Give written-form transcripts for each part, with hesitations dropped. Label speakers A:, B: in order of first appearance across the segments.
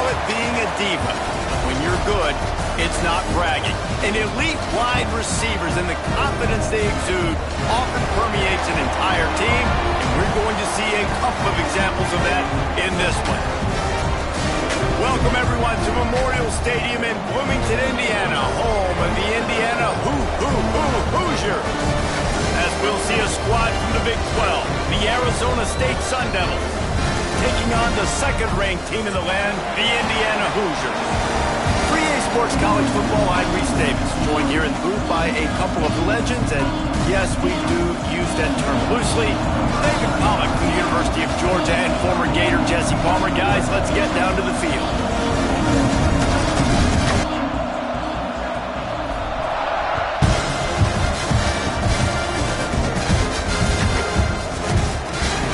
A: it being a diva. When you're good, it's not bragging. And elite wide receivers and the confidence they exude often permeates an entire team, and we're going to see a couple of examples of that in this one. Welcome, everyone, to Memorial Stadium in Bloomington, Indiana, home of the Indiana Hoosiers. As we'll see a squad from the Big 12, the Arizona State Sun Devils, taking on the second-ranked team in the land, the Indiana Hoosiers. 3A Sports College Football, I'm Reese Davis, joined here in the booth by a couple of legends, and yes, we do use that term loosely. David Pollock from the University of Georgia and former Gator Jesse Palmer. Guys, let's get down to the field.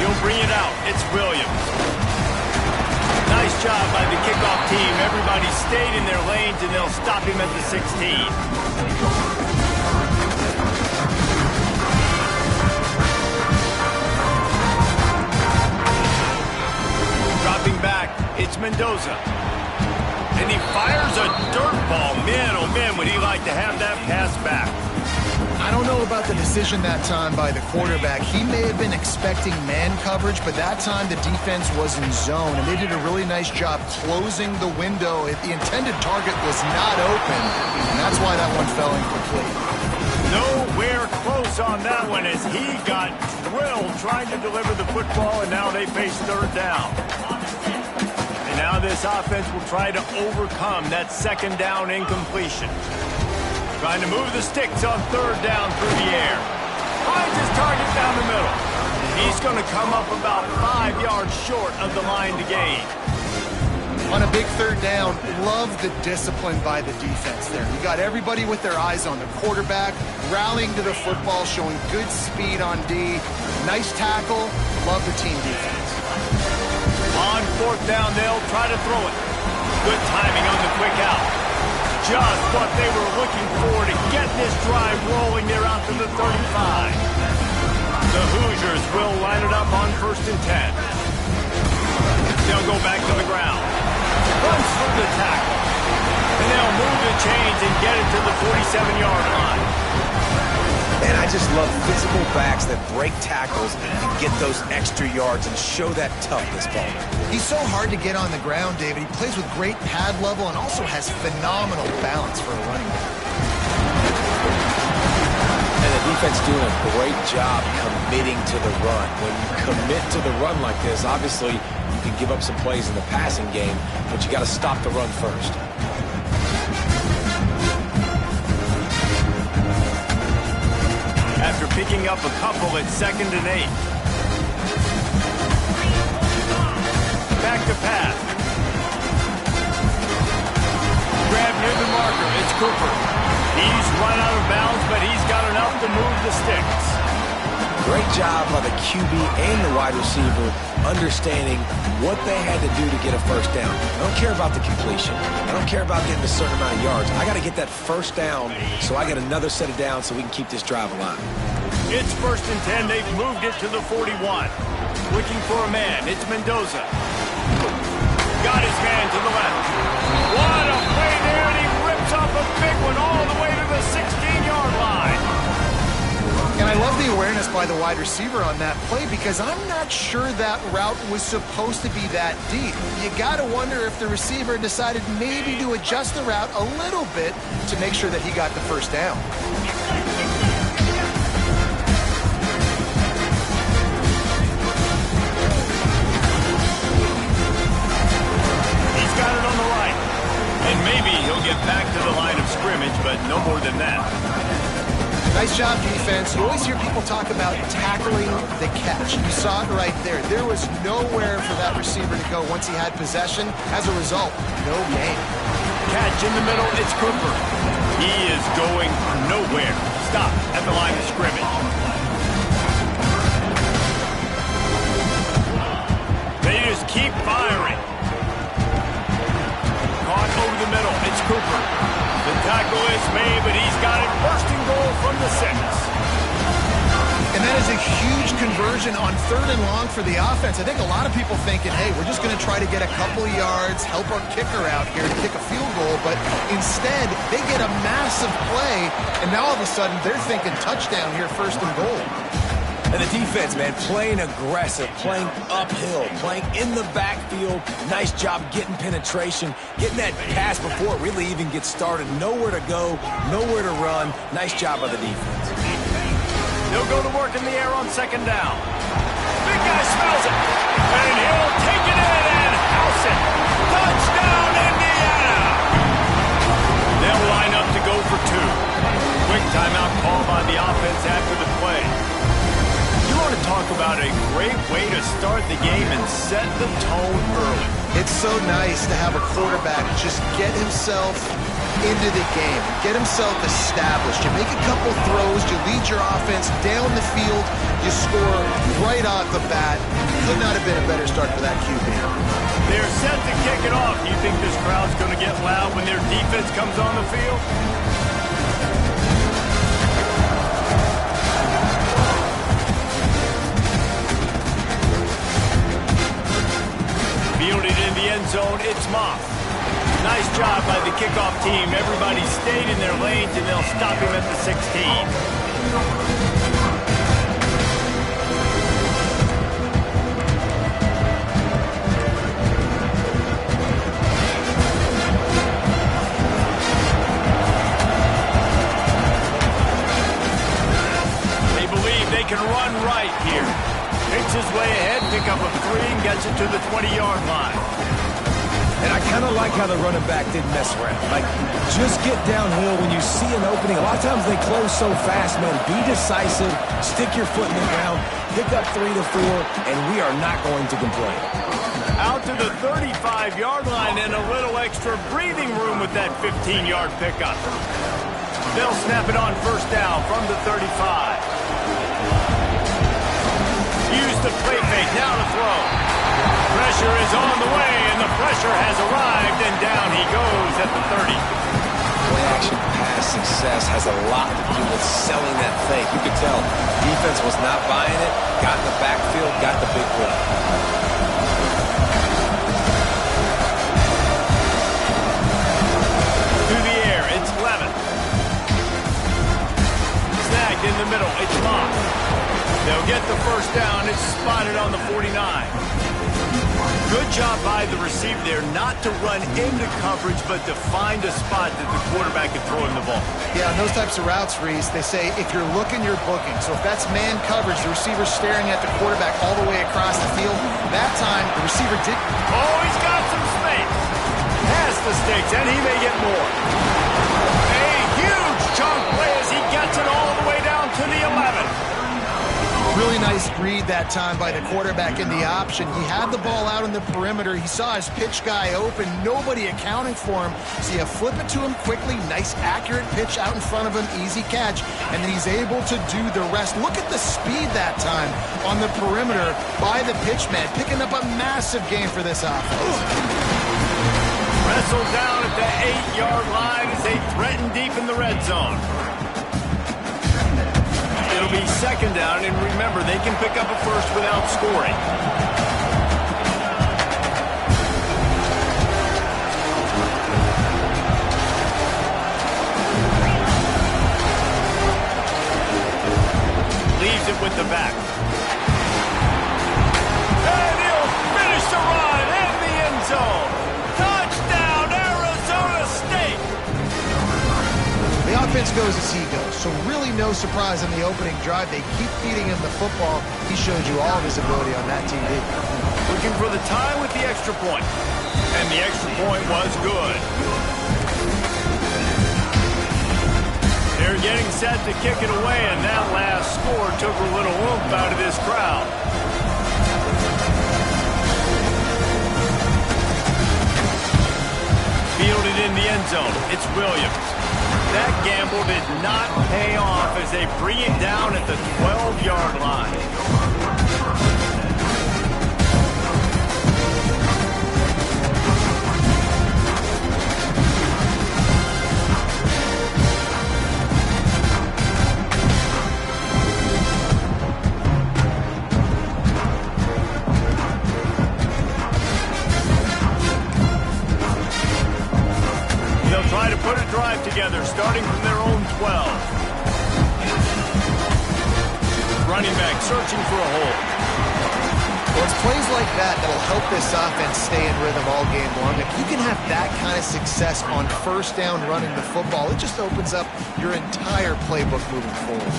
A: He'll bring it out. It's Williams. Nice job by the kickoff team. Everybody stayed in their lanes, and they'll stop him at the 16. Dropping back, it's Mendoza. And he fires a dirt ball. Man, oh man, would he like to have that pass back.
B: I don't know about the decision that time by the quarterback. He may have been expecting man coverage, but that time the defense was in zone, and they did a really nice job closing the window. The intended target was not open, and that's why that one fell incomplete.
A: Nowhere close on that one as he got drilled trying to deliver the football, and now they face third down. And now this offense will try to overcome that second down incompletion. Trying to move the sticks on third down through the air. Finds his target down the middle. He's going to come up about 5 yards short of the line to gain.
B: On a big third down, love the discipline by the defense there. You got everybody with their eyes on the quarterback, rallying to the football, showing good speed on D. Nice tackle. Love the team defense.
A: On fourth down, they'll try to throw it. Good timing on the quick out. Just what they were looking for to get this drive rolling there out to the 35. The Hoosiers will line it up on 1st and 10. They'll go back to the ground. Runs through the tackle. And they'll move the chains and get it to the 47-yard line.
C: And I just love physical backs that break tackles and get those extra yards and show that toughness, Paul.
B: He's so hard to get on the ground, David. He plays with great pad level and also has phenomenal balance for a running back.
D: And the defense doing a great job committing to the run. When you commit to the run like this, obviously you can give up some plays in the passing game, but you got to stop the run first.
A: After picking up a couple at 2nd and 8. Back to pass. Grab near the marker. It's Cooper. He's run out of bounds, but he's got enough to move the sticks.
D: Great job by the QB and the wide receiver understanding what they had to do to get a first down. I don't care about the completion. I don't care about getting a certain amount of yards. I got to get that first down so I get another set of downs so we can keep this drive alive.
A: It's 1st and 10. They've moved it to the 41. Looking for a man. It's Mendoza. Got his man to the left. What a play there, and he rips off a big one all the way to the 16-yard line.
B: And I love the awareness by the wide receiver on that play because I'm not sure that route was supposed to be that deep. You got to wonder if the receiver decided maybe to adjust the route a little bit to make sure that he got the first down.
A: He's got it on the right. And maybe he'll get back to the line of scrimmage, but no more than that.
B: Nice job, defense. You always hear people talk about tackling the catch. You saw it right there. There was nowhere for that receiver to go once he had possession. As a result, no gain.
A: Catch in the middle, it's Cooper. He is going nowhere. Stop at the line of scrimmage. They just keep firing. Caught over the middle, it's Cooper. The tackle is made, but he's got it first and goal from the 6.
B: And that is a huge conversion on 3rd and long for the offense. I think a lot of people thinking, hey, we're just going to try to get a couple of yards, help our kicker out here to kick a field goal. But instead, they get a massive play, and now all of a sudden they're thinking touchdown here, 1st and goal.
C: And the defense, man, playing aggressive, playing uphill, playing in the backfield. Nice job getting penetration, getting that pass before it really even gets started. Nowhere to go, nowhere to run. Nice job by the defense.
A: He'll go to work in the air on 2nd down. Big guy smells it. And he'll take it in and house it. Touchdown, Indiana! They'll line up to go for 2. Quick timeout call by the offense after the play. You want to talk about a great way to start the game and set the tone early.
B: It's so nice to have a quarterback just get himself into the game, get himself established. You make a couple throws, you lead your offense down the field, you score right off the bat. Could not have been a better start for that QB.
A: They're set to kick it off. Do you think this crowd's going to get loud when their defense comes on the field? Fielded in the end zone, it's Moss. Nice job by the kickoff team. Everybody stayed in their lanes, and they'll stop him at the 16. They believe they can run right here. Picks his way ahead, pick up a 3, and gets it to the 20-yard line.
C: And I kind of like how the running back didn't mess around. Like, just get downhill when you see an opening. A lot of times they close so fast, man. Be decisive, stick your foot in the ground, pick up 3 to 4, and we are not going to complain.
A: Out to the 35-yard line and a little extra breathing room with that 15-yard pickup. They'll snap it on 1st down from the 35. Use the play fake, now to throw. Pressure is on the way, and the pressure has arrived, and down he goes at the 30.
C: Play-action pass success has a lot to do with selling that fake. You could tell defense was not buying it, got in the backfield, got the big play.
A: Through the air, it's Levin. Snagged in the middle, it's Moss. They'll get the 1st down. It's spotted on the 49. Good job by the receiver there not to run into coverage, but to find a spot that the quarterback can throw him the ball.
B: Yeah, on those types of routes, Reese, they say if you're looking, you're booking. So if that's man coverage, the receiver's staring at the quarterback all the way across the field. That time, the receiver did.
A: Oh, he's got some space. Has the stakes, and he may get more. A huge chunk play as he gets it all the way down to the 11.
B: Really nice read that time by the quarterback in the option. He had the ball out on the perimeter. He saw his pitch guy open. Nobody accounting for him. So you flip it to him quickly. Nice, accurate pitch out in front of him. Easy catch. And then he's able to do the rest. Look at the speed that time on the perimeter by the pitch man. Picking up a massive gain for this offense.
A: Wrestled down at the 8-yard line as they threaten deep in the red zone. It'll be 2nd down, and remember, they can pick up a 1st without scoring. Leaves it with the back. And he'll finish the run in the end zone. Touchdown, Arizona State!
B: The offense goes as he goes, so really no surprise on the opening drive. They keep feeding him the football. He showed you all of his ability on that TV.
A: Looking for the tie with the extra point. And the extra point was good. They're getting set to kick it away, and that last score took a little oomph out of this crowd. Fielded in the end zone, it's Williams. That gamble did not pay off as they bring it down at the 12-yard line. starting from their own 12. Running back searching for a hole.
B: Well, it's plays like that that'll help this offense stay in rhythm all game long. If you can have that kind of success on first down running the football, it just opens up your entire playbook moving forward.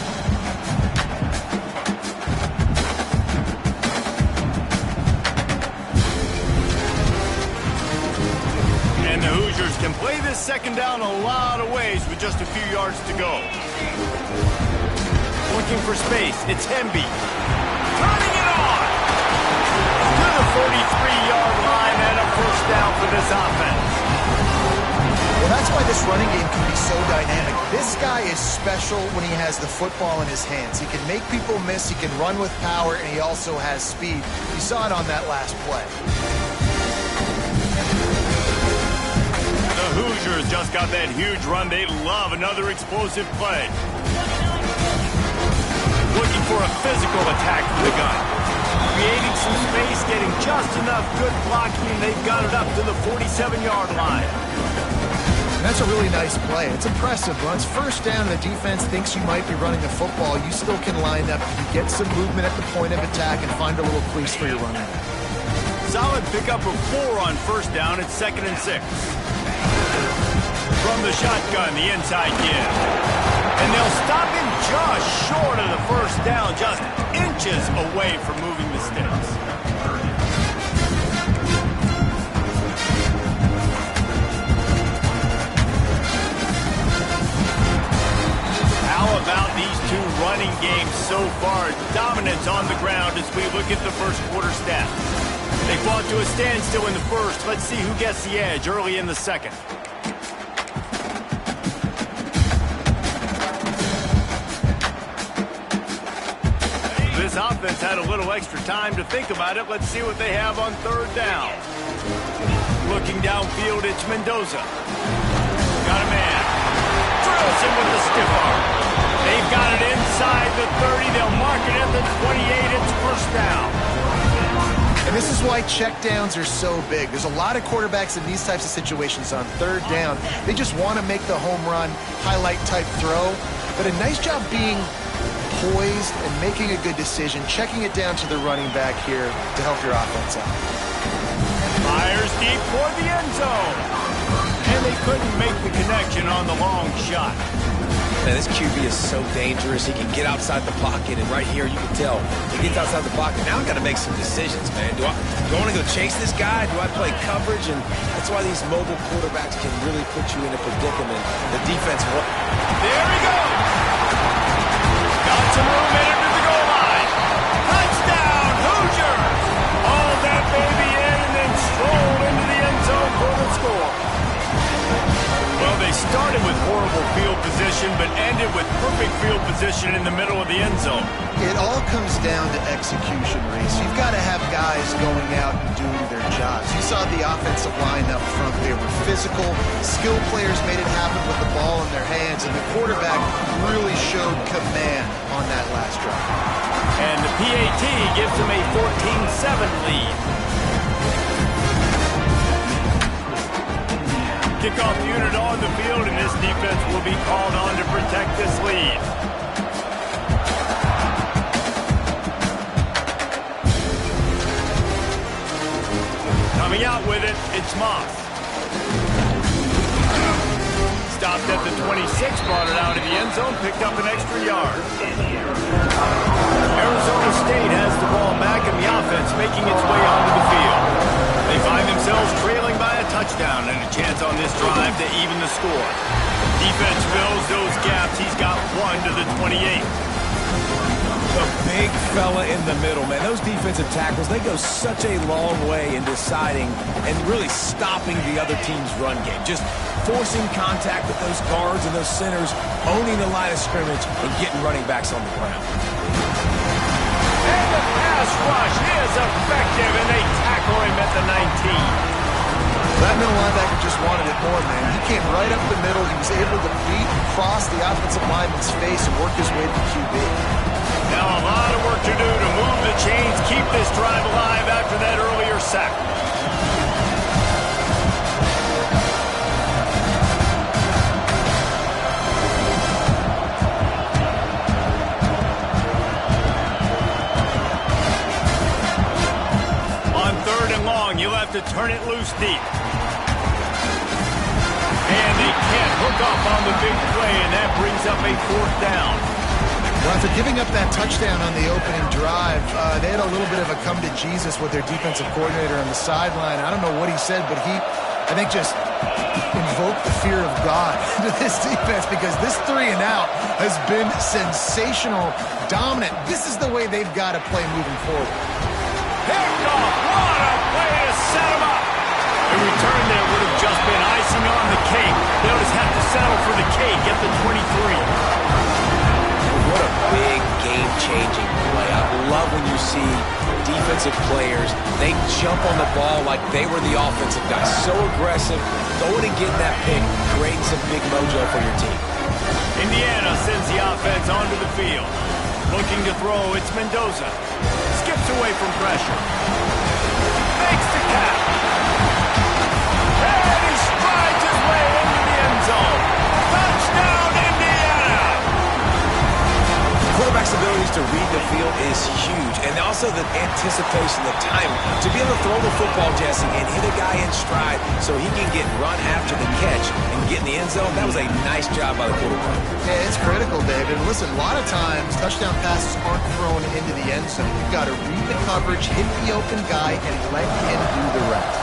A: And the Hoosiers can play this second down a lot of ways with just a few yards to go. Looking for space, it's Hemby. Turning it on! To the 43-yard line and a first down for this offense.
B: Well, that's why this running game can be so dynamic. This guy is special when he has the football in his hands. He can make people miss, he can run with power, and he also has speed. You saw it on that last play.
A: The Hoosiers just got that huge run. They love another explosive play. Looking for a physical attack from the gun. Creating some space, getting just enough good blocking, and they've got it up to the 47-yard line.
B: That's a really nice play. It's impressive. Once first down, the defense thinks you might be running the football. You still can line up, you get some movement at the point of attack, and find a little crease for your running back.
A: Solid pickup of 4 on first down. It's 2nd and 6. From the shotgun, the inside give. And they'll stop him just short of the first down, just inches away from moving the sticks. How about these two running games so far? Dominance on the ground as we look at the first quarter stats. They fought to a standstill in the first. Let's see who gets the edge early in the second. This offense had a little extra time to think about it. Let's see what they have on third down. Looking downfield, it's Mendoza. Got a man. Drills him with the stiff arm. They've got it inside the 30. They'll mark it at the 28. It's first down.
B: And this is why checkdowns are so big. There's a lot of quarterbacks in these types of situations on third down. They just want to make the home run, highlight type throw. But a nice job being poised and making a good decision, checking it down to the running back here to help your offense out.
A: Fires deep for the end zone. And they couldn't make the connection on the long shot.
D: Man, this QB is so dangerous. He can get outside the pocket, and right here you can tell he gets outside the pocket. Now I've got to make some decisions, man. Do I want to go chase this guy? Do I play coverage? And that's why these mobile quarterbacks can really put you in a predicament. The defense.
A: There he goes. Got some room in under the goal line. Touchdown, Hoosiers. All that baby in and then stroll into the end zone for the score. Well, they started with horrible field position, but ended with perfect field position in the middle of the end zone.
B: It all comes down to execution, Reese. You've got to have guys going out and doing their jobs. You saw the offensive line up front. They were physical. Skilled players made it happen with the ball in their hands, and the quarterback really showed command on that last drive.
A: And the PAT gives them a 14-7 lead. Kickoff unit on the field, and this defense will be called on to protect this lead. Coming out with it, it's Moss. Stopped at the 26, brought it out of the end zone, picked up an extra yard. Arizona State has the ball back, and the offense making its way onto the field. They find themselves trailing by a touchdown and a chance on this drive to even the score. Defense fills those gaps. He's got one to the 28.
C: The big fella in the middle, man. Those defensive tackles, they go such a long way in deciding and really stopping the other team's run game. Just forcing contact with those guards and those centers, owning the line of scrimmage, and getting running backs on the ground.
A: And the pass rush is effective, and they tackle him at the 19.
B: That middle linebacker just wanted it more, man. He came right up the middle. He was able to beat and cross the offensive lineman's face and work his way to the QB.
A: Now a lot of work to do to move the chains, keep this drive alive after that earlier sack. long. You'll have to turn it loose deep. And they can't hook up on the big play, and that brings up a 4th down.
B: Well, after giving up that touchdown on the opening drive, they had a little bit of a come to Jesus with their defensive coordinator on the sideline. I don't know what he said, but he, I think, just invoked the fear of God into this defense, because this 3-and-out has been sensational, dominant. This is the way they've got to play moving forward.
A: Picked off. What a play to set him up. A return there would have just been icing on the cake. They'll just have to settle for the cake at the 23.
D: What a big game-changing play. I love when you see defensive players, they jump on the ball like they were the offensive guys. So aggressive, going and getting that pick, creating some big mojo for your team.
A: Indiana sends the offense onto the field. Looking to throw, it's Mendoza. Skips away from pressure. Fakes the catch. And he strides his way into the end zone. Touchdown, Indiana!
D: Quarterback's abilities to read the field is huge, and also the anticipation, the time to be able to throw the football, Jesse, and hit a guy in stride so he can get run after the catch and get in the end zone. That was a nice job by the quarterback.
B: Yeah, it's critical, David. Listen, a lot of times touchdown passes aren't thrown into the end zone. You've got to read the coverage, hit the open guy, and let him do the rest.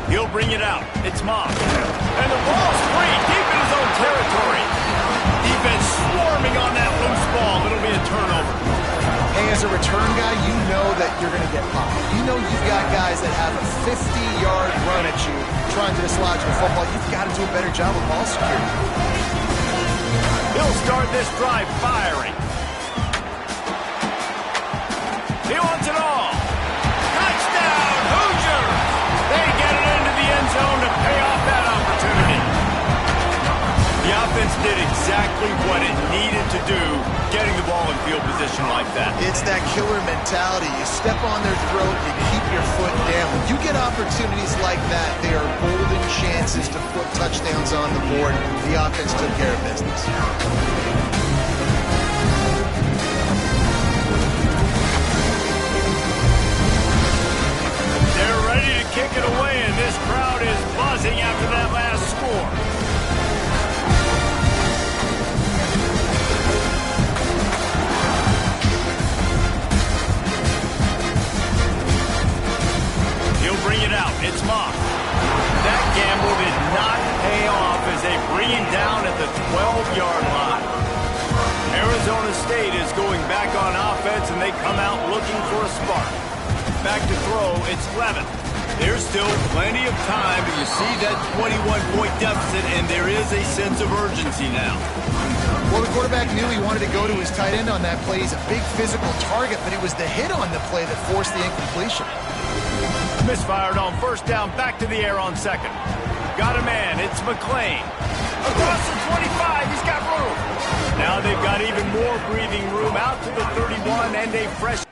A: He'll bring it out. It's Moss. And the ball's free, deep in his own territory. Defense swarming on that loose ball. It'll be a turnover.
B: Hey, as a return guy, you know that you're going to get popped. You know you've got guys that have a 50-yard run at you trying to dislodge the football. You've got to do a better job of ball security.
A: He'll start this drive firing. He wants it all. Touchdown, Hoosiers! They get it into the end zone to pay off that opportunity. The offense did exactly what it needed to do, getting the ball in field position like that.
B: It's that killer mentality. You step on their throat, you keep your foot down. When you get opportunities like that, they are golden chances to put touchdowns on the board. The offense took care of business.
A: They're ready to kick it away, and this crowd is buzzing after that last score. He'll bring it out. It's Moss. That gamble did not pay off as they bring him down at the 12-yard line. Arizona State is going back on offense, and they come out looking for a spark. Back to throw, it's Levin. There's still plenty of time, but you see that 21-point deficit, and there is a sense of urgency now.
B: Well, the quarterback knew he wanted to go to his tight end on that play. He's a big physical target, but it was the hit on the play that forced the incompletion.
A: Misfired on first down, back to the air on second. Got a man, it's McClain. Across the 25, he's got room. Now they've got even more breathing room out to the 31 and a fresh...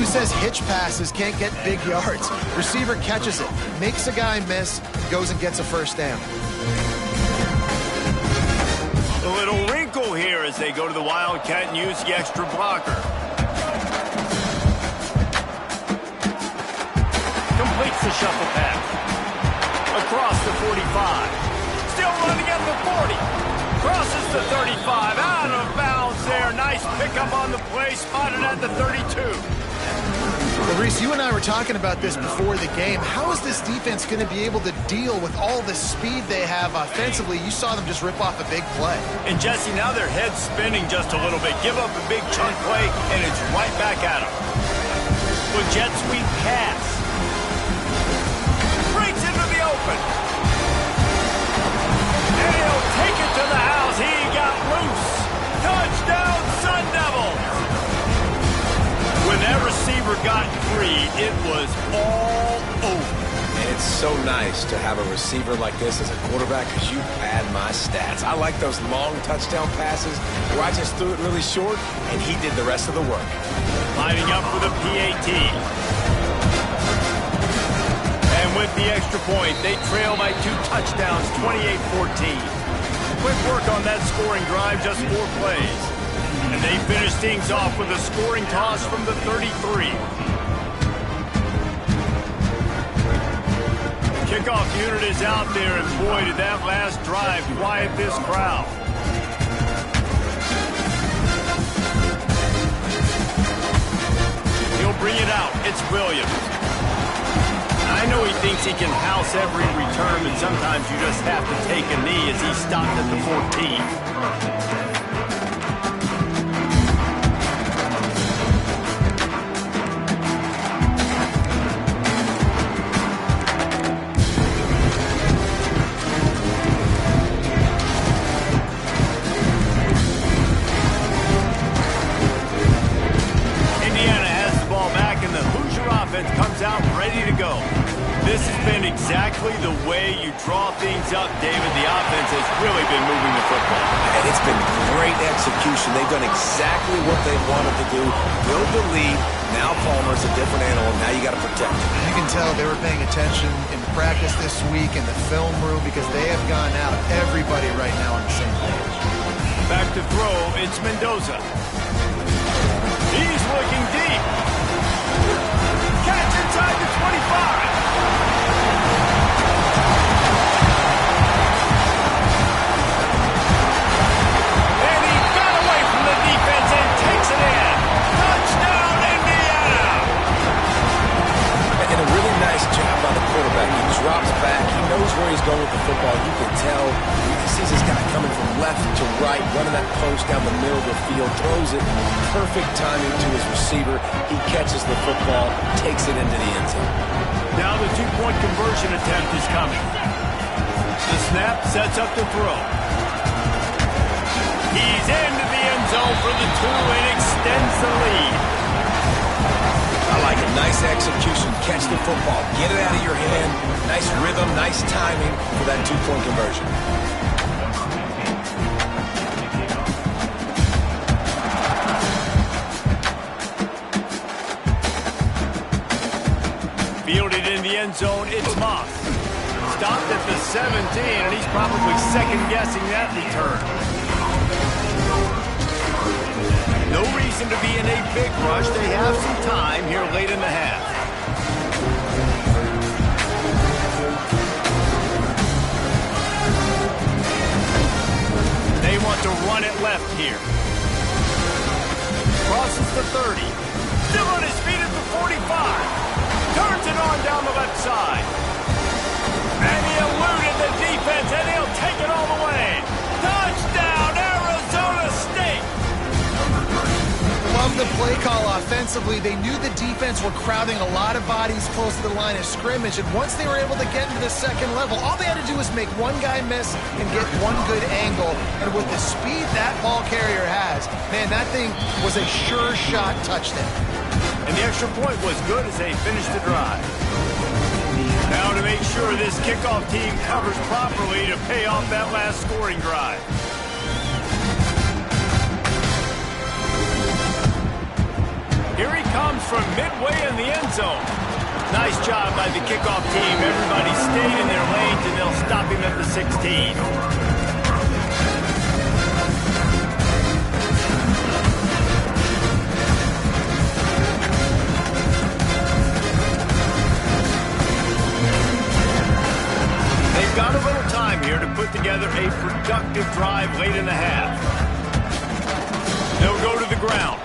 B: says hitch passes can't get big yards? Receiver catches it, makes a guy miss, goes and gets a first down.
A: A little wrinkle here as they go to the Wildcat and use the extra blocker. Completes the shuffle pass. Across the 45. Still running at the 40. Crosses the 35. Out of bounds there. Nice pickup on the play. Spotted at the 32.
B: Well, Reese, you and I were talking about this before the game. How is this defense going to be able to deal with all the speed they have offensively? You saw them just rip off a big play.
A: And Jesse, now their head's spinning just a little bit. Give up a big chunk play, and it's right back at them. With jet sweep pass. Breaks into the open. And he'll take it to the house. He got loose. Touchdown, Sun Devils. When that receiver got free, it was all over.
D: And it's so nice to have a receiver like this as a quarterback because you pad my stats. I like those long touchdown passes where I just threw it really short and he did the rest of the work.
A: Lining up for the PAT. And with the extra point, they trail by 2 touchdowns, 28-14. Quick work on that scoring drive, just 4 plays. And they finish things off with a scoring toss from the 33. Kickoff unit is out there, and boy, did that last drive quiet this crowd. He'll bring it out. It's Williams. I know he thinks he can house every return, but sometimes you just have to take a knee as he stopped at the 14. Comes out ready to go. This has been exactly the way you draw things up, David. The offense has really been moving the football.
D: And it's been great execution. They've done exactly what they wanted to do. Build the lead. Now Palmer's a different animal. Now you got to protect him.
B: You can tell they were paying attention in practice this week in the film room because they have gone out. Everybody right now on the same page.
A: Back to throw. It's Mendoza. He's looking deep. Catch inside the 25. And he got away from the defense and takes it in. Touchdown, Indiana.
D: And a really nice job by the quarterback. He drops back. He knows where he's going with the football. You can tell. He sees this guy coming from left to right, running that post down the middle of the field, throws it. Perfect timing to his receiver. He catches the football, takes it into the end zone.
A: Now the 2-point conversion attempt is coming. The snap sets up the throw. He's into the end zone for the 2 and extends the lead.
D: I like it. Nice execution. Catch the football. Get it out of your hand. Nice rhythm, nice timing for that 2-point conversion.
A: Fielded in the end zone, it's Moss. Stopped at the 17, and he's probably second-guessing that return. No reason to be in a big rush. They have some time here late in the half. They want to run it left here. Crosses the 30. Still on his feet at the 45. Turns it on down the left side. And he eluded the defense, and he'll take it all the way. Touchdown, Arizona State.
B: Love the play call offensively. They knew the defense were crowding a lot of bodies close to the line of scrimmage, and once they were able to get into the second level, all they had to do was make one guy miss and get one good angle. And with the speed that ball carrier has, man, that thing was a sure shot touchdown.
A: And the extra point was good as they finished the drive. Now to make sure this kickoff team covers properly to pay off that last scoring drive. Here he comes from midway in the end zone. Nice job by the kickoff team. Everybody stayed in their lanes, and they'll stop him at the 16. They've got a little time here to put together a productive drive late in the half. They'll go to the ground.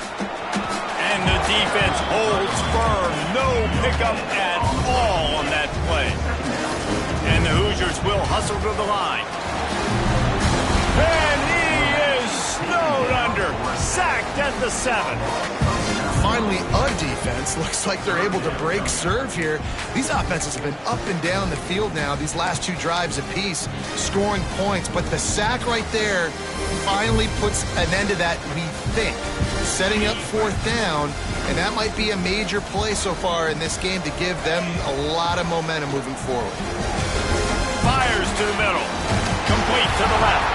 A: And the defense holds firm. No pickup at all on that play. And the Hoosiers will hustle to the line. And he is snowed under. Sacked at the 7.
B: Finally, a defense. Looks like they're able to break serve here. These offenses have been up and down the field now, these last 2 drives apiece, scoring points. But the sack right there finally puts an end to that, we think. Setting up 4th down, and that might be a major play so far in this game to give them a lot of momentum moving forward.
A: Fires to the middle. Complete to the left.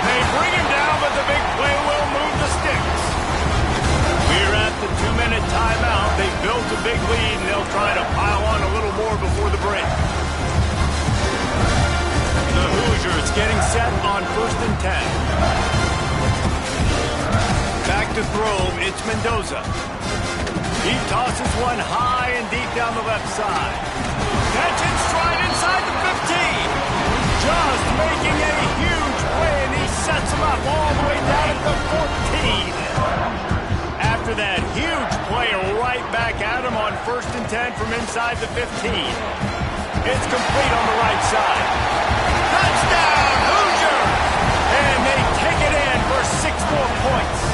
A: They bring him down, but the big play will move the sticks. We're at the 2-minute timeout. They built a big lead, and they'll try to pile on a little more before the break. The Hoosiers getting set on 1st and 10. Back to throw, it's Mendoza. He tosses one high and deep down the left side. Catch and stride inside the 15. Just making a huge play, and he sets him up all the way down at the 14. After that huge play, right back at him on 1st and 10 from inside the 15. It's complete on the right side. Touchdown, Hoosier! And they take it in for 6 more points.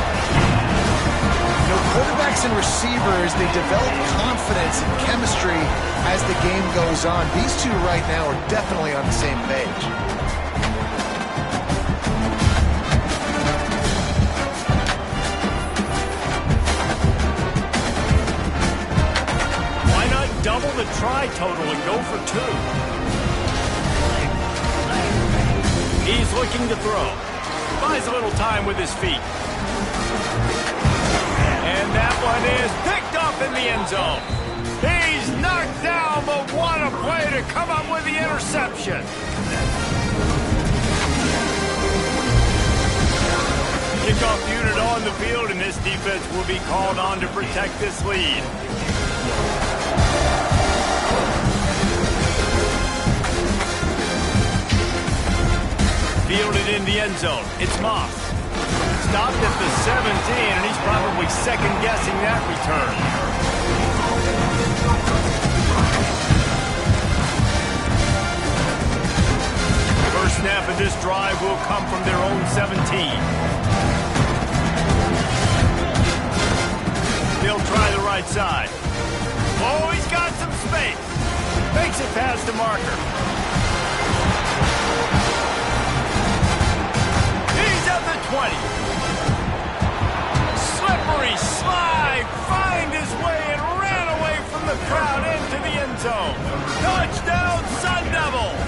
B: Quarterbacks and receivers, they develop confidence and chemistry as the game goes on. These two right now are definitely on the same page.
A: Why not double the try total and go for 2? He's looking to throw. Buys a little time with his feet. And that one is picked up in the end zone. He's knocked down, but what a play to come up with the interception. Kickoff unit on the field, and this defense will be called on to protect this lead. Fielded in the end zone. It's Moss. Stopped at the 17, and he's probably second-guessing that return. First snap of this drive will come from their own 17. They'll try the right side. Oh, he's got some space. Makes it past the marker. He's at the 20. Slippery slide, find his way and ran away from the crowd into the end zone. Touchdown, Sun Devils!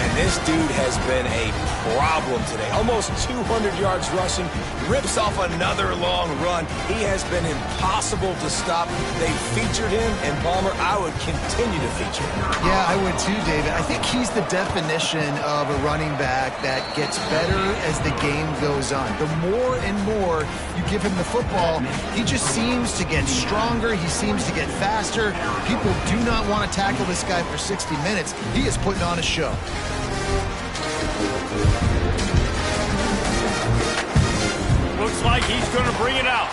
C: And this dude has been a problem today. Almost 200 yards rushing, rips off another long run. He has been impossible to stop. They featured him, and Palmer, I would continue to feature him.
B: Yeah, I would too, David. I think he's the definition of a running back that gets better as the game goes on. The more and more you give him the football, he just seems to get stronger. He seems to get faster. People do not want to tackle this guy for 60 minutes. He is putting on a show.
A: Looks like he's going to bring it out.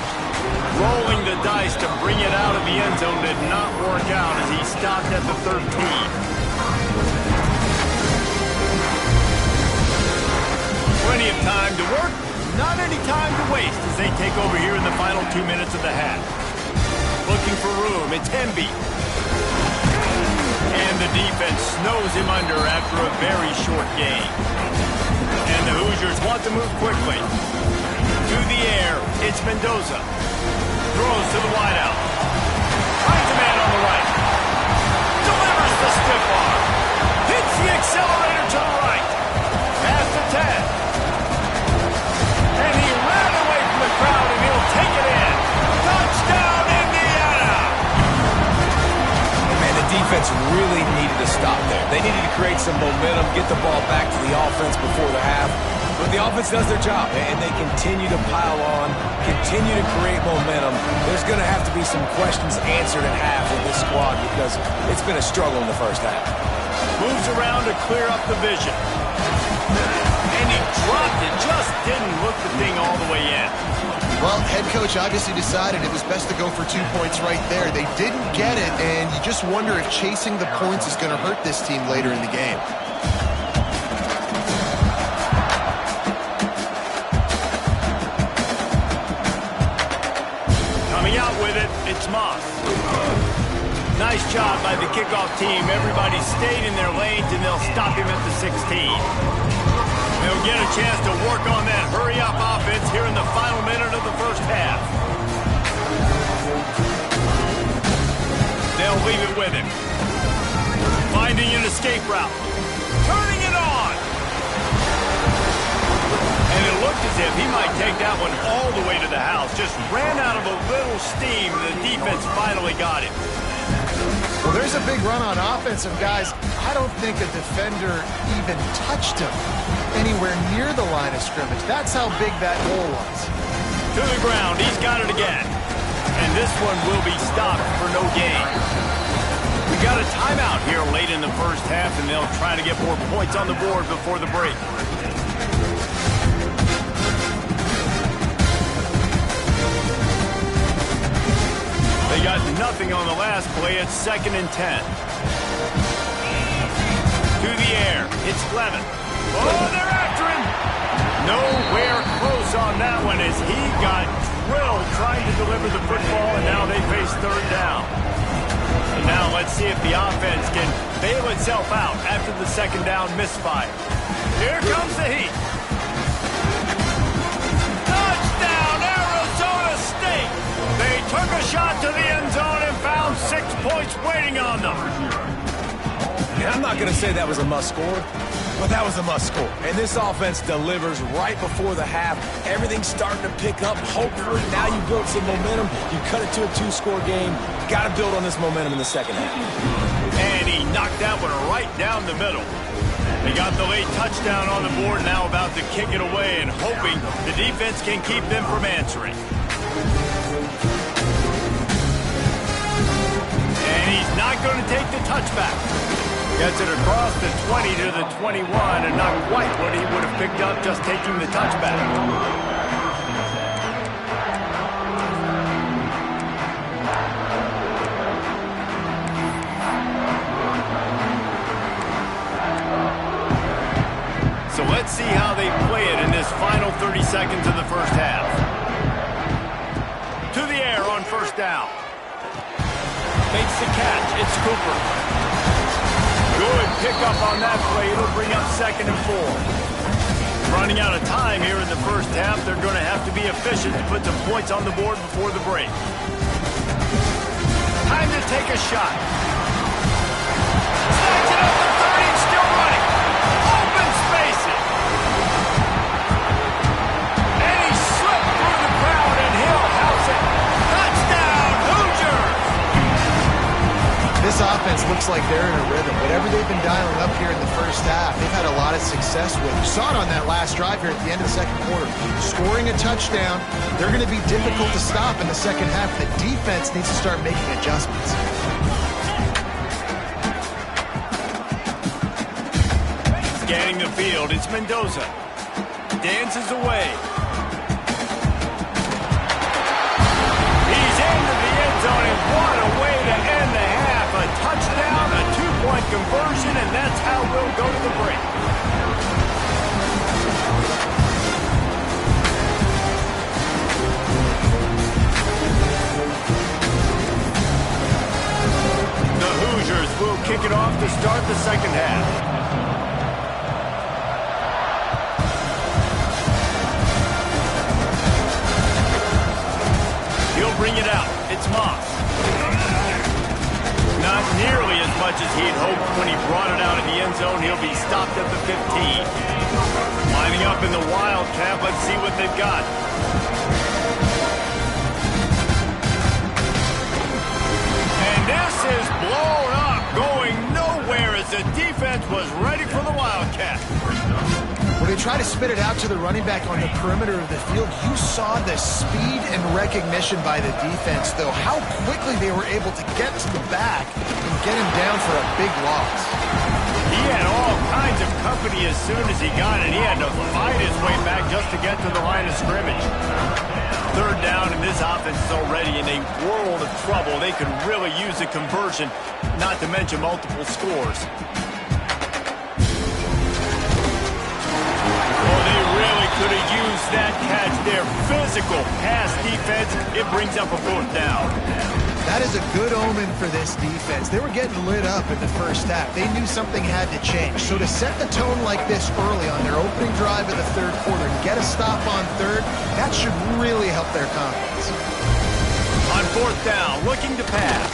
A: Rolling the dice to bring it out of the end zone did not work out as he stopped at the 13. Plenty of time to work, not any time to waste as they take over here in the final 2 minutes of the half. Looking for room, it's Hemby. And the defense snows him under after a very short game. And the Hoosiers want to move quickly. To the air, it's Mendoza. Throws to the wideout. Finds a man on the right. Delivers the stiff arm. Hits the accelerator to the right. Pass to 10. And he ran away from the crowd, and he'll take it in.
C: defense really needed to stop there. They needed to create some momentum, get the ball back to the offense before the half. But the offense does their job, and they continue to pile on, continue to create momentum. There's going to have to be some questions answered at half with this squad because it's been a struggle in the first half.
A: Moves around to clear up the vision. And he dropped it. Just didn't look the thing all the way in.
B: Well, head coach obviously decided it was best to go for 2 points right there. They didn't get it, and you just wonder if chasing the points is going to hurt this team later in the game.
A: Coming out with it, it's Moss. Nice job by the kickoff team. Everybody stayed in their lanes, and they'll stop him at the 16. They'll get a chance to work on that hurry-up offense here in the final minute of the first half. They'll leave it with him. Finding an escape route. Turning it on! And it looked as if he might take that one all the way to the house. Just ran out of a little steam. The defense finally got him.
B: Well, there's a big run on offense, and guys, I don't think a defender even touched him anywhere near the line of scrimmage. That's how big that hole was.
A: To the ground, he's got it again. And this one will be stopped for no gain. We got a timeout here late in the first half, and they'll try to get more points on the board before the break. They got nothing on the last play. It's 2nd and 10. To the air. It's Levin. Oh, they're after him. Nowhere close on that one as he got drilled trying to deliver the football, and now they face 3rd down. And now let's see if the offense can bail itself out after the 2nd down misfire. Here comes the heat. Touchdown, Arizona State. They took a shot to the end zone and found 6 points waiting on them.
C: And I'm not going to say that was a must score, but that was a must score. And this offense delivers right before the half. Everything's starting to pick up. Hopefully now you built some momentum. You cut it to a 2-score game. Got to build on this momentum in the second half.
A: And he knocked that one right down the middle. They got the late touchdown on the board, now about to kick it away and hoping the defense can keep them from answering. And he's not going to take the touchback. Gets it across the 20 to the 21, and not quite what he would have picked up just taking the touchback. So let's see how they play it in this final 30 seconds of the first half. To the air on 1st down. Makes the catch. It's Cooper. Good pickup on that play. It'll bring up 2nd and 4. Running out of time here in the first half. They're going to have to be efficient to put some points on the board before the break. Time to take a shot. Slides it up the 30 and still running. Open spaces. And he slipped through the crowd and he'll house it. Touchdown, Hoosiers!
B: This offense looks like they're in a rhythm. Whatever they've been dialing up here in the first half, they've had a lot of success with. You saw it on that last drive here at the end of the 2nd quarter. Scoring a touchdown, they're going to be difficult to stop in the second half. The defense needs to start making adjustments.
A: Scanning the field, it's Mendoza. Dances away. He's into the end zone, and what a way to end the half. A touchdown, a 2-point conversion, and that's how we'll go to the break. The Hoosiers will kick it off to start the second half. He'll bring it out. It's Moss. Not nearly as much as he'd hoped when he brought it out in the end zone. He'll be stopped at the 15. Lining up in the Wildcat. Let's see what they've got. And this is blown up, going The defense was ready for the Wildcat.
B: When they try to spit it out to the running back on the perimeter of the field, you saw the speed and recognition by the defense, though, how quickly they were able to get to the back and get him down for a big loss.
A: He had all kinds of company as soon as he got it. He had to fight his way back just to get to the line of scrimmage. Third down, and this offense is already in a world of trouble. They could really use a conversion, not to mention multiple scores. Oh, they really could have used that catch there. Physical pass defense. It brings up a fourth down.
B: That is a good omen for this defense. They were getting lit up in the first half. They knew something had to change. So to set the tone like this early on their opening drive of the third quarter and get a stop on third, that should really help their confidence.
A: On fourth down, looking to pass.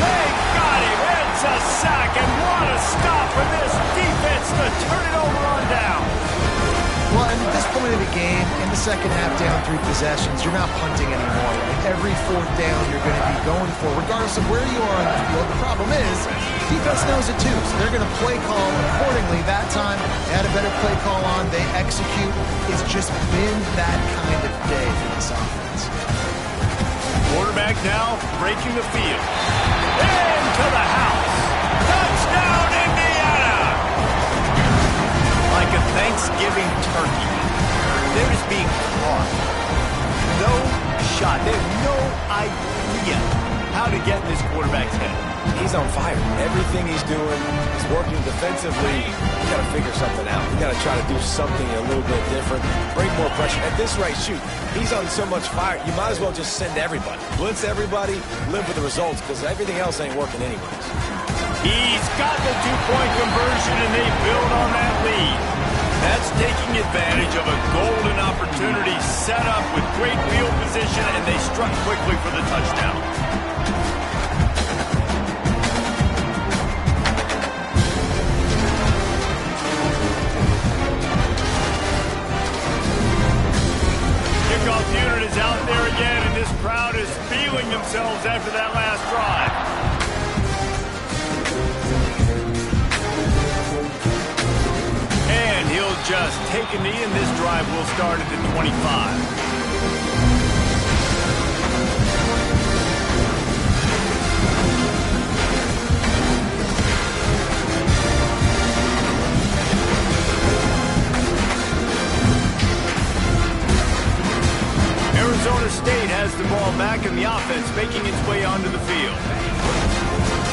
A: They got him. It's a sack, and what a stop for this defense to turn it over on down.
B: Well, and at this point of the game, in the second half, down 3 possessions, you're not punting anymore. Right? Every fourth down you're going to be going for, regardless of where you are on the field. The problem is, defense knows it too, so they're going to play call accordingly. That time, they had a better play call on. They execute. It's just been that kind of day for this offense.
A: Quarterback now breaking the field. Into the house. Touchdown, Indiana! Like a Thanksgiving turkey. They're just being caught. No shot. They have no idea how to get in this quarterback's head.
C: He's on fire. Everything he's doing is working defensively. You got to figure something out. You got to try to do something a little bit different. Bring more pressure. At this rate, shoot. He's on so much fire. You might as well just send everybody. Blitz everybody. Live with the results because everything else ain't working anyways.
A: He's got the two-point conversion, and they build on that lead. That's taking advantage of a golden opportunity set up with great field position, and they struck quickly for the touchdown. Kickoff unit is out there again, and this crowd is feeling themselves after that last drive. And he'll just take a knee, and this drive will start at the 25. Arizona State has the ball back, and the offense making its way onto the field.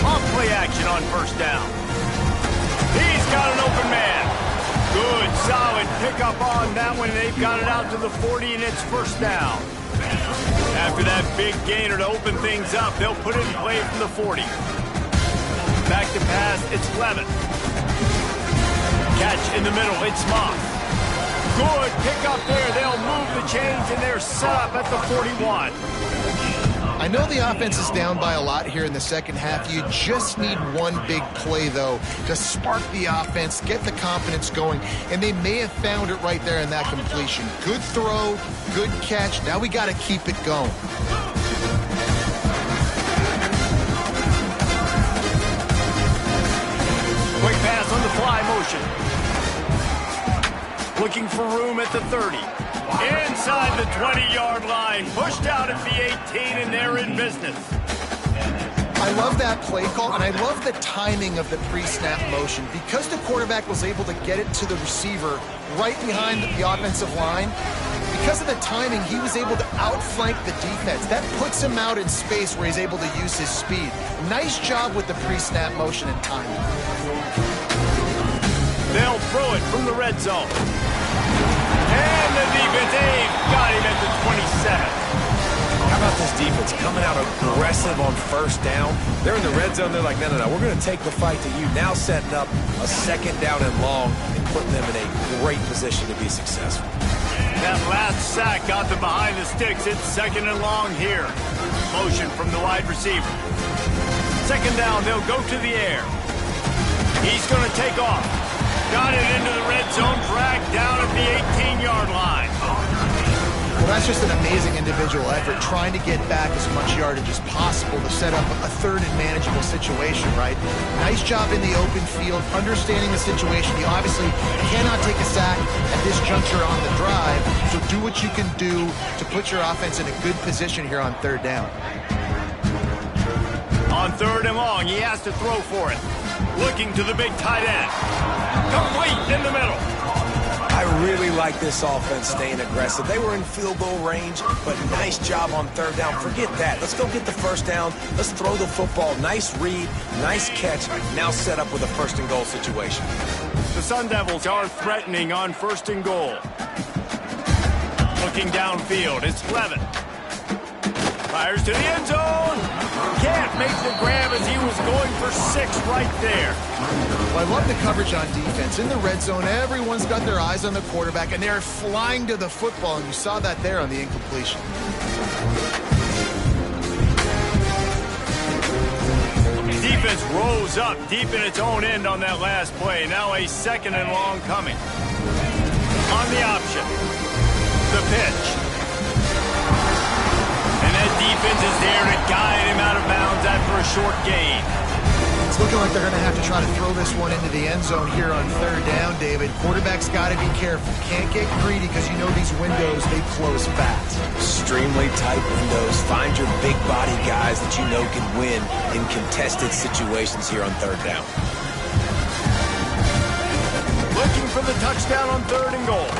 A: Off play action on first down. He's got an open man. Good, solid pickup on that one. They've got it out to the 40, and it's first down. After that big gainer to open things up, they'll put it in play from the 40. Back to pass, it's Levin. Catch in the middle, it's Moss. Good pickup there. They'll move the chains, and they're set up at the 41.
B: I know the offense is down by a lot here in the second half. You just need one big play, though, to spark the offense, get the confidence going, and they may have found it right there in that completion. Good throw, good catch. Now we got to keep it going.
A: Quick pass on the fly motion. Looking for room at the 30. Inside the 20-yard line. Pushed out at the 18, and they're in business.
B: I love that play call, and I love the timing of the pre-snap motion. Because the quarterback was able to get it to the receiver right behind the offensive line, because of the timing, he was able to outflank the defense. That puts him out in space where he's able to use his speed. Nice job with the pre-snap motion and timing.
A: They'll throw it from the red zone. And the defense, they've got him at the 27.
C: How about this defense coming out aggressive on first down? They're in the red zone. They're like, no, we're going to take the fight to you. Now setting up a second down and long and putting them in a great position to be successful.
A: That last sack got them behind the sticks. It's second and long here. Motion from the wide receiver. Second down, they'll go to the air. He's going to take off. Got it into the red zone, dragged down at the 18-yard line.
B: Well, that's just an amazing individual effort, trying to get back as much yardage as possible to set up a third and manageable situation, right? Nice job in the open field, understanding the situation. You obviously cannot take a sack at this juncture on the drive, so do what you can do to put your offense in a good position here on third down.
A: On third and long, he has to throw for it. Looking to the big tight end. Complete in the middle.
C: I really like this offense staying aggressive. They were in field goal range, but nice job on third down. Forget that. Let's go get the first down. Let's throw the football. Nice read, nice catch. Now set up with a first and goal situation.
A: The Sun Devils are threatening on first and goal. Looking downfield, it's Levin. Fires to the end zone. Can't make the grab as he was going for 6 right there.
B: Well, I love the coverage on defense. In the red zone, everyone's got their eyes on the quarterback, and they're flying to the football, and you saw that there on the incompletion.
A: Defense rose up deep in its own end on that last play. Now a second and long coming. On the option. The pitch. And that defense is there to guide him out of bounds after a short gain.
B: It's looking like they're going to have to try to throw this one into the end zone here on third down, David. Quarterback's got to be careful. Can't get greedy because you know these windows, they close fast.
C: Extremely tight windows. Find your big body guys that you know can win in contested situations here on third down.
A: Looking for the touchdown on third and goal.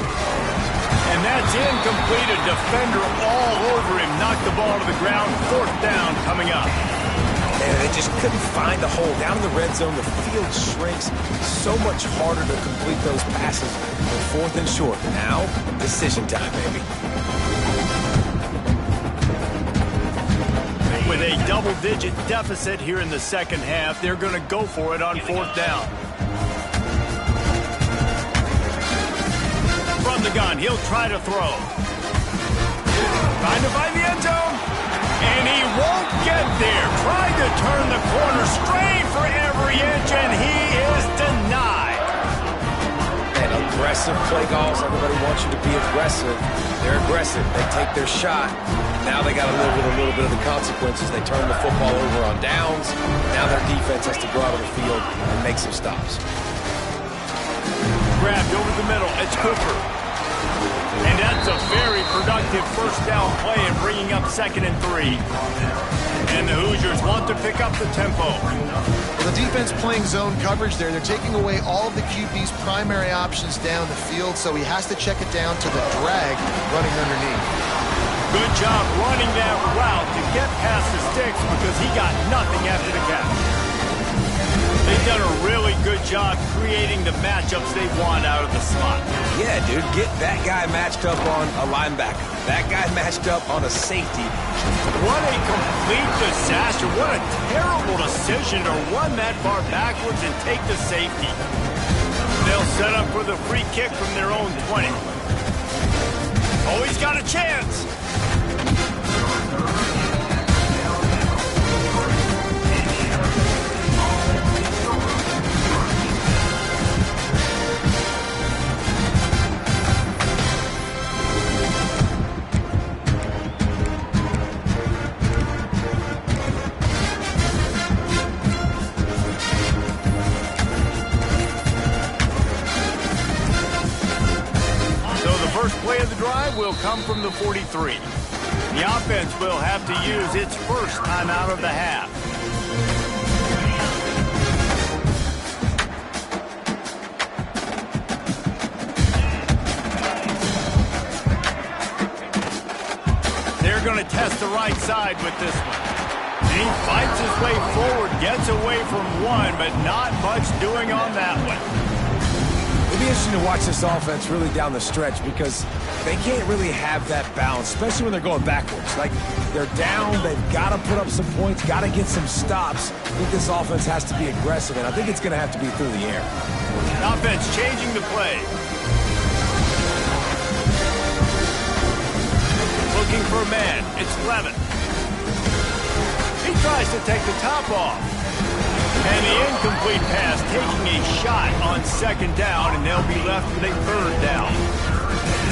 A: And that's incomplete. A defender all over him. Knocked the ball to the ground. Fourth down coming up.
C: And they just couldn't find a hole. Down in the red zone, the field shrinks. So much harder to complete those passes on fourth and short. Now, decision time, baby.
A: With a double-digit deficit here in the second half, they're going to go for it on fourth down. From the gun, he'll try to throw. Trying to find the end zone. And he won't get there. Trying to turn the corner, straight for every inch, and he is denied.
C: And aggressive play calls. Everybody wants you to be aggressive. They're aggressive. They take their shot. Now they got to live with a little bit of the consequences. They turn the football over on downs. Now their defense has to go out of the field and make some stops.
A: Grabbed over the middle. It's Cooper. And that's a very productive first down play in bringing up 2nd and 3. And the Hoosiers want to pick up the tempo.
B: Well, the defense playing zone coverage there. They're taking away all of the QB's primary options down the field, so he has to check it down to the drag running underneath.
A: Good job running that route to get past the sticks because he got nothing after the catch. They've done a really good job creating the matchups they want out of the slot.
C: Yeah, dude, get that guy matched up on a linebacker. That guy matched up on a safety.
A: What a complete disaster. What a terrible decision to run that far backwards and take the safety. They'll set up for the free kick from their own 20. Oh, he's got a chance. First play of the drive will come from the 43. The offense will have to use its first time out of the half. They're going to test the right side with this one. And he fights his way forward, gets away from one, but not much doing on that one.
C: It'll be interesting to watch this offense really down the stretch because they can't really have that balance, especially when they're going backwards. Like, they're down, they've got to put up some points, got to get some stops. I think this offense has to be aggressive, and I think it's going to have to be through the air.
A: Offense changing the play. Looking for a man. It's Levin. He tries to take the top off. And the incomplete pass taking a shot on 2nd down, and they'll be left with a 3rd down.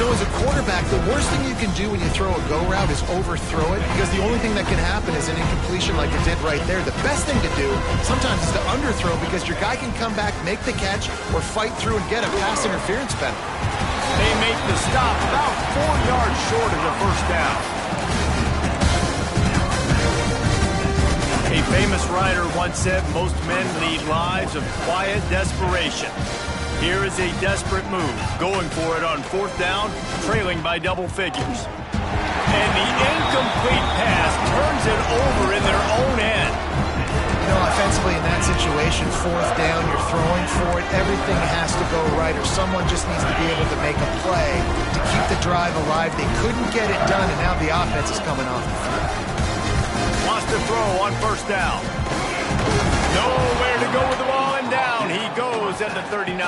B: You know, as a quarterback, the worst thing you can do when you throw a go route is overthrow it, because the only thing that can happen is an incompletion like it did right there. The best thing to do sometimes is to underthrow, because your guy can come back, make the catch, or fight through and get a pass interference penalty.
A: They make the stop about 4 yards short of the first down. A famous writer once said most men lead lives of quiet desperation. Here is a desperate move, going for it on 4th down, trailing by double figures. And the incomplete pass turns it over in their own end.
B: You know, offensively in that situation, 4th down, you're throwing for it, everything has to go right, or someone just needs to be able to make a play to keep the drive alive. They couldn't get it done, and now the offense is coming off the field.
A: Wants to throw on 1st down. Nowhere to go with the ball, and down he goes at the 39.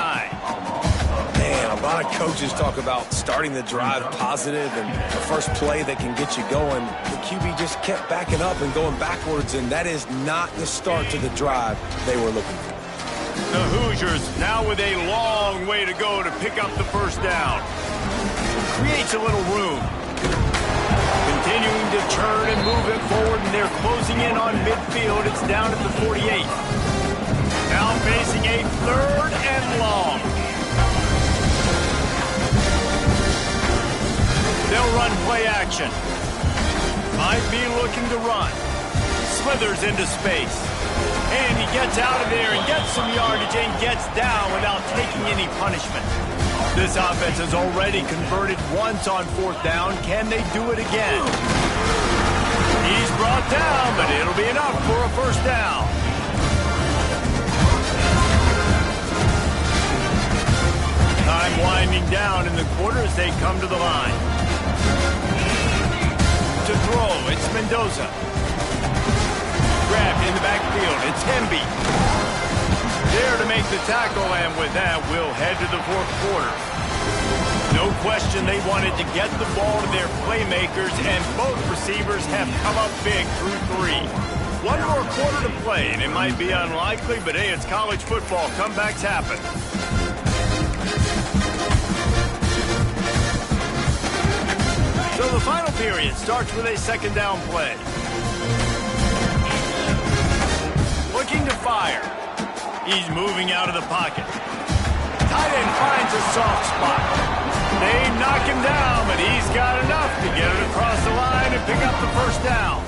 C: Man, a lot of coaches talk about starting the drive positive and the first play that can get you going. The QB just kept backing up and going backwards, and that is not the start to the drive they were looking for.
A: The Hoosiers now with a long way to go to pick up the 1st down. Creates a little room. Continuing to churn and move it forward, and they're closing in on midfield. It's down at the 48. Now facing a 3rd and long. They'll run play action. Might be looking to run. Slithers into space. And he gets out of there and gets some yardage and gets down without taking any punishment. This offense has already converted once on 4th down. Can they do it again? He's brought down, but it'll be enough for a 1st down. Time winding down in the quarter as they come to the line. To throw, it's Mendoza. Grabbed in the backfield, it's Hemby. There to make the tackle, and with that, we'll head to the 4th quarter. No question they wanted to get the ball to their playmakers, and both receivers have come up big through 3. One more quarter to play, and it might be unlikely, but hey, it's college football. Comebacks happen. So the final period starts with a 2nd down play. Looking to fire. He's moving out of the pocket. Tight end finds a soft spot. They knock him down, but he's got enough to get it across the line and pick up the 1st down.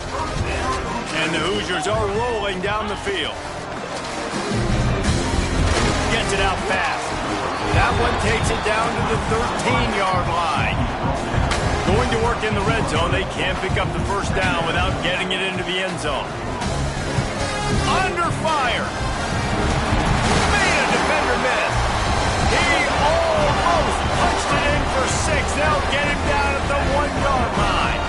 A: And the Hoosiers are rolling down the field. Gets it out fast. That one takes it down to the 13-yard line. Going to work in the red zone, they can't pick up the 1st down without getting it into the end zone. Under fire. Made a defender miss. He almost punched it in for 6. They'll get him down at the 1-yard line.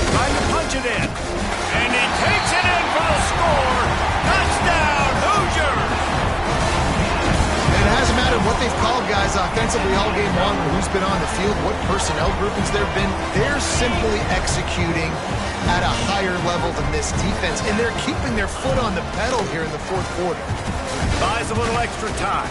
A: Trying to punch it in. And he takes it in for the score. Touchdown, Hoosiers.
B: And it hasn't mattered what they've called guys offensively all game long, or who's been on the field, what personnel groupings there have been. They're simply executing at a higher level than this defense, and they're keeping their foot on the pedal here in the 4th quarter.
A: Buys a little extra time.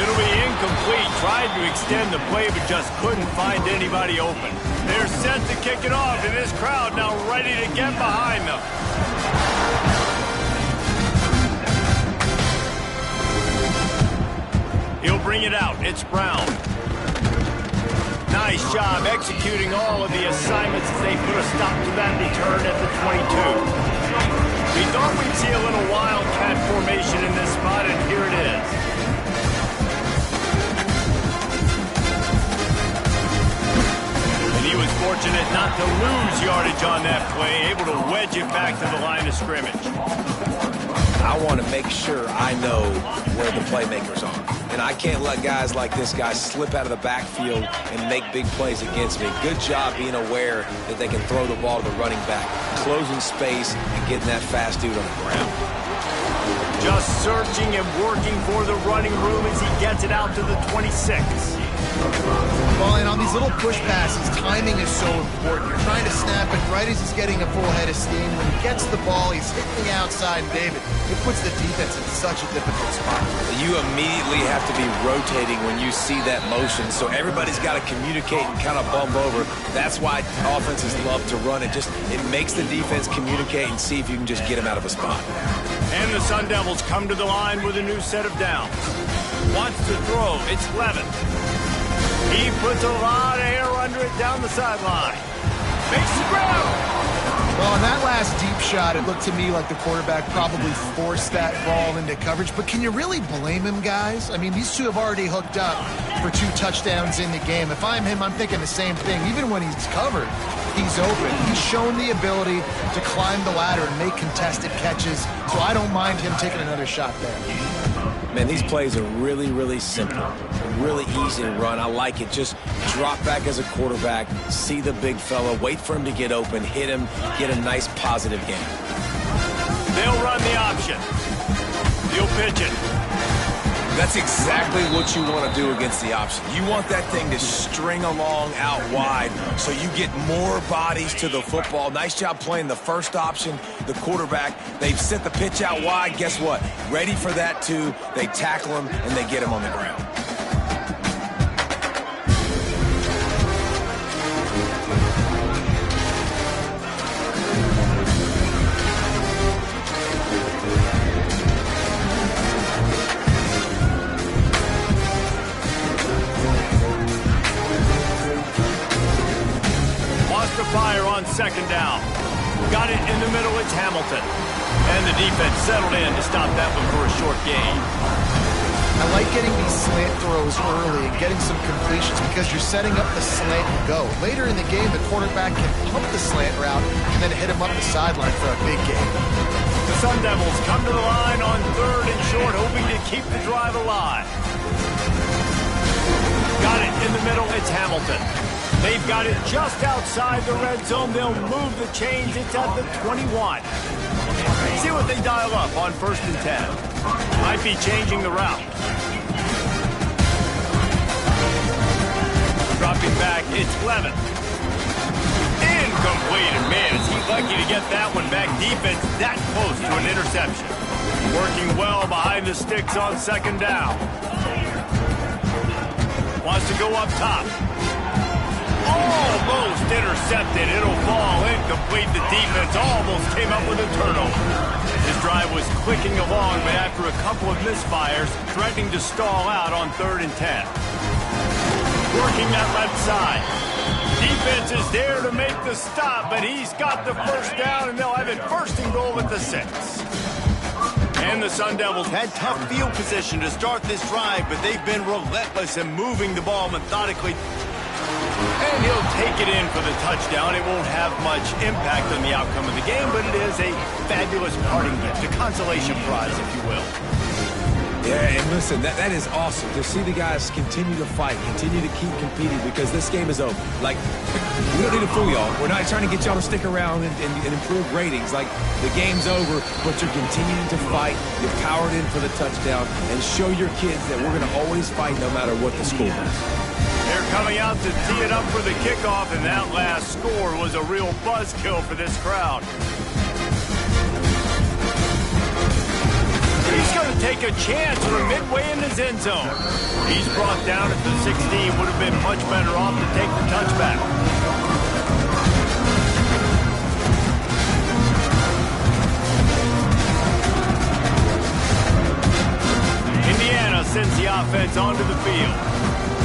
A: It'll be incomplete. Tried to extend the play, but just couldn't find anybody open. They're set to kick it off, and this crowd now ready to get behind them. He'll bring it out. It's Brown. Nice job executing all of the assignments as they put a stop to that return at the 22. We thought we'd see a little wildcat formation in this spot, and here it is. And he was fortunate not to lose yardage on that play, able to wedge it back to the line of scrimmage.
C: I want to make sure I know where the playmakers are. And I can't let guys like this guy slip out of the backfield and make big plays against me. Good job being aware that they can throw the ball to the running back, closing space and getting that fast dude on the ground.
A: Just searching and working for the running room as he gets it out to the 26.
B: Well, and on these little push passes, timing is so important. You're trying to snap it right as he's getting a full head of steam. When he gets the ball, he's hitting the outside, and David, it puts the defense in such a difficult spot.
D: You immediately have to be rotating when you see that motion, so everybody's got to communicate and kind of bump over. That's why offenses love to run it. It makes the defense communicate and see if you can just get him out of a spot.
A: And the Sun Devils come to the line with a new set of downs. Wants to throw. It's Levin. He puts a lot of air under it down the sideline. Makes the grab.
B: Well, in that last deep shot, it looked to me like the quarterback probably forced that ball into coverage. But can you really blame him, guys? I mean, these two have already hooked up for 2 touchdowns in the game. If I'm him, I'm thinking the same thing. Even when he's covered, he's open. He's shown the ability to climb the ladder and make contested catches. So I don't mind him taking another shot there.
D: Man, these plays are really, really simple. Really easy to run. I like it. Just drop back as a quarterback, see the big fella, wait for him to get open, hit him, get a nice positive game.
A: They'll run the option. He'll pitch it.
C: That's exactly what you want to do against the option. You want that thing to string along out wide so you get more bodies to the football. Nice job playing the first option, the quarterback. They've sent the pitch out wide. Guess what? Ready for that too. They tackle him and they get him on the ground.
A: Fire on second down. Got it in the middle, it's Hamilton. And the defense settled in to stop that one for a short gain.
B: I like getting these slant throws early and getting some completions because you're setting up the slant and go. Later in the game, the quarterback can pump the slant route and then hit him up the sideline for a big gain.
A: The Sun Devils come to the line on 3rd and short, hoping to keep the drive alive. Got it in the middle, it's Hamilton. They've got it just outside the red zone. They'll move the chains. It's at the 21. See what they dial up on 1st and 10. Might be changing the route. Dropping back, it's Levin. Incomplete, and man, is he lucky to get that one back. Defense that close to an interception. Working well behind the sticks on 2nd down. Wants to go up top. Almost intercepted. It'll fall incomplete. The defense almost came up with a turnover. His drive was clicking along, but after a couple of misfires, threatening to stall out on 3rd and 10. Working that left side. Defense is there to make the stop, but he's got the first down, and they'll have it 1st and goal at the 6. And the Sun Devils had tough field position to start this drive, but they've been relentless in moving the ball methodically. And he'll take it in for the touchdown. It won't have much impact on the outcome of the game, but it is a fabulous parting gift, a consolation prize, if you will.
C: Yeah, and listen, that is awesome to see the guys continue to fight, continue to keep competing because this game is over. Like, we don't need to fool y'all. We're not trying to get y'all to stick around and improve ratings. Like, the game's over, but you're continuing to fight. You're powered in for the touchdown and show your kids that we're going to always fight no matter what the score is.
A: They're coming out to tee it up for the kickoff, and that last score was a real buzzkill for this crowd. He's going to take a chance from midway in his end zone. He's brought down at the 16. Would have been much better off to take the touchback. Indiana sends the offense onto the field.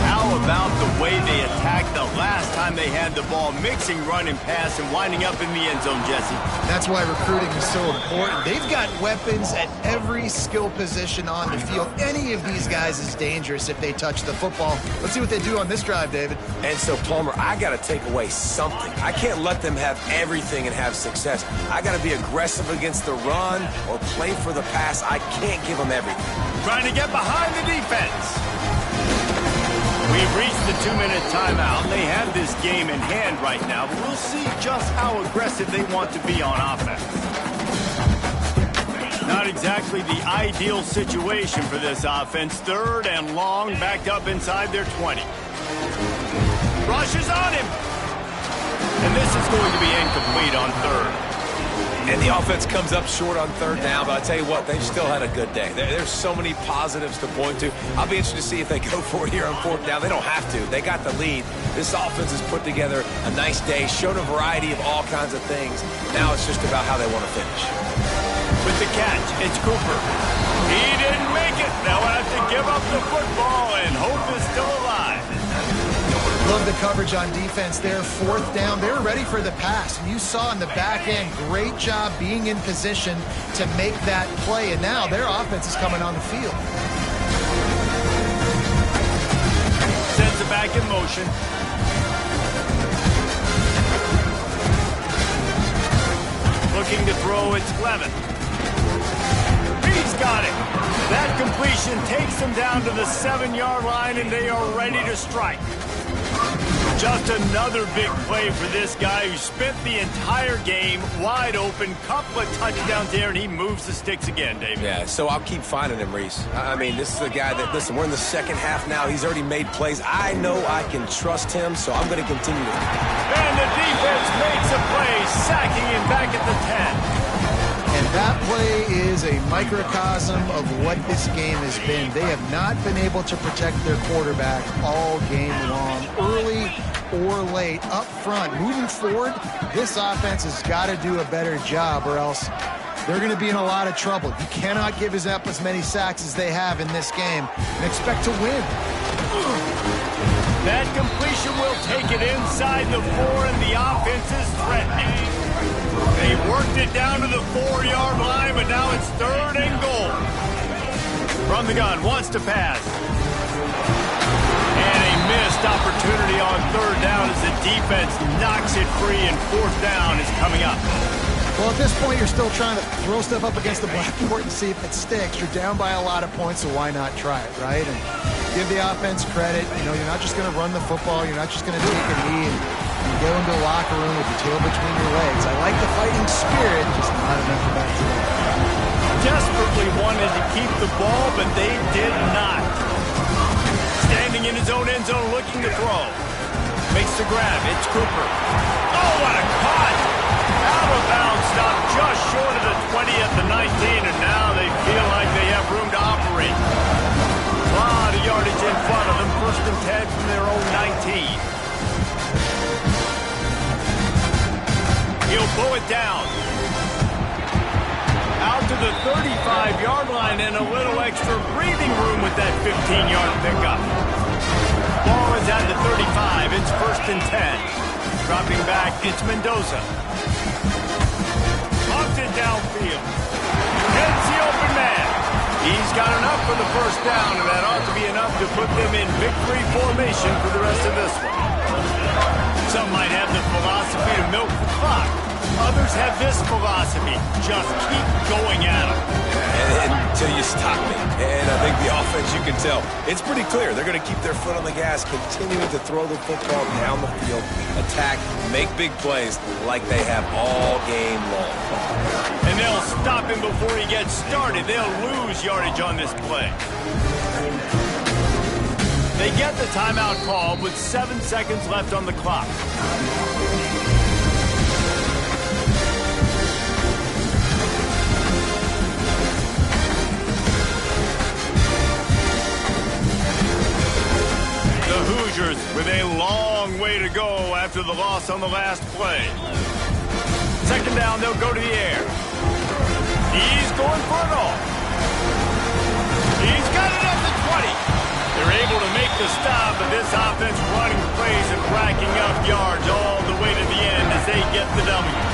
A: How about the way they attacked the last time they had the ball, mixing run and pass and winding up in the end zone, Jesse?
B: That's why recruiting is so important. They've got weapons at every skill position on the field. Any of these guys is dangerous if they touch the football. Let's see what they do on this drive, David.
D: And so, Palmer, I got to take away something. I can't let them have everything and have success. I got to be aggressive against the run or play for the pass. I can't give them everything.
A: Trying to get behind the defense. We've reached the 2-minute timeout. They have this game in hand right now, but we'll see just how aggressive they want to be on offense. Not exactly the ideal situation for this offense. 3rd and long, backed up inside their 20. Rushes on him. And this is going to be incomplete on third.
C: And the offense comes up short on third down, but I'll tell you what, they've still had a good day. There's so many positives to point to. I'll be interested to see if they go for it here on fourth down. They don't have to. They got the lead. This offense has put together a nice day, showed a variety of all kinds of things. Now it's just about how they want to finish.
A: With the catch, it's Cooper. He didn't make it. They'll have to give up the football, and hope is still alive.
B: Love the coverage on defense there. Fourth down. They were ready for the pass. And you saw in the back end, great job being in position to make that play. And now their offense is coming on the field.
A: Sends it back in motion. Looking to throw, it's Clement. He's got it. That completion takes them down to the 7-yard line, and they are ready to strike. Just another big play for this guy who spent the entire game wide open. Couple of touchdowns there, and he moves the sticks again, David.
C: Yeah, so I'll keep finding him, Reese. I mean, this is the guy that, listen, we're in the second half now. He's already made plays. I know I can trust him, so I'm going to continue to.
A: And the defense makes a play, sacking him back at the 10.
B: And that play is a microcosm of what this game has been. They have not been able to protect their quarterback all game long, early or late, up front. Moving forward, this offense has got to do a better job, or else they're going to be in a lot of trouble. You cannot give up as many sacks as they have in this game and expect to win.
A: That completion will take it inside the 4, and the offense is threatening. They worked it down to the 4-yard line, but now it's 3rd and goal. From the gun, wants to pass. And a missed opportunity on 3rd down as the defense knocks it free, and 4th down is coming up.
B: Well, at this point, you're still trying to throw stuff up against the blackboard and see if it sticks. You're down by a lot of points, so why not try it, right? And give the offense credit. You know, you're not just going to run the football. You're not just going to take a knee and go into the locker room with your tail between your legs. I like the fighting spirit, just not enough of that today.
A: Desperately wanted to keep the ball, but they did not. Standing in his own end zone, looking to throw. Makes the grab. It's Cooper. Oh, what a cut! Out of bounds, stopped just short of the 20 at the 19, and now they feel like they have room to operate. A lot of yardage in front of them. 1st and 10 from their own 19. He'll blow it down. Out to the 35-yard line, and a little extra breathing room with that 15-yard pickup. Ball is at the 35. It's 1st and 10. Dropping back, it's Mendoza. Pumped it downfield. Hits the open man. He's got enough for the 1st down, and that ought to be enough to put them in victory formation for the rest of this one. Some might have the philosophy to milk the clock. Others have this philosophy. Just keep going at them.
C: Until you stop me. And I think the offense, you can tell, it's pretty clear. They're going to keep their foot on the gas, continuing to throw the football down the field, attack, make big plays like they have all game long.
A: And they'll stop him before he gets started. They'll lose yardage on this play. They get the timeout call with 7 seconds left on the clock. The Hoosiers with a long way to go after the loss on the last play. 2nd down, they'll go to the air. He's going for it all. He's got it at the 20. They're able to make the stop, but this offense running plays and racking up yards all the way to the end as they get the W.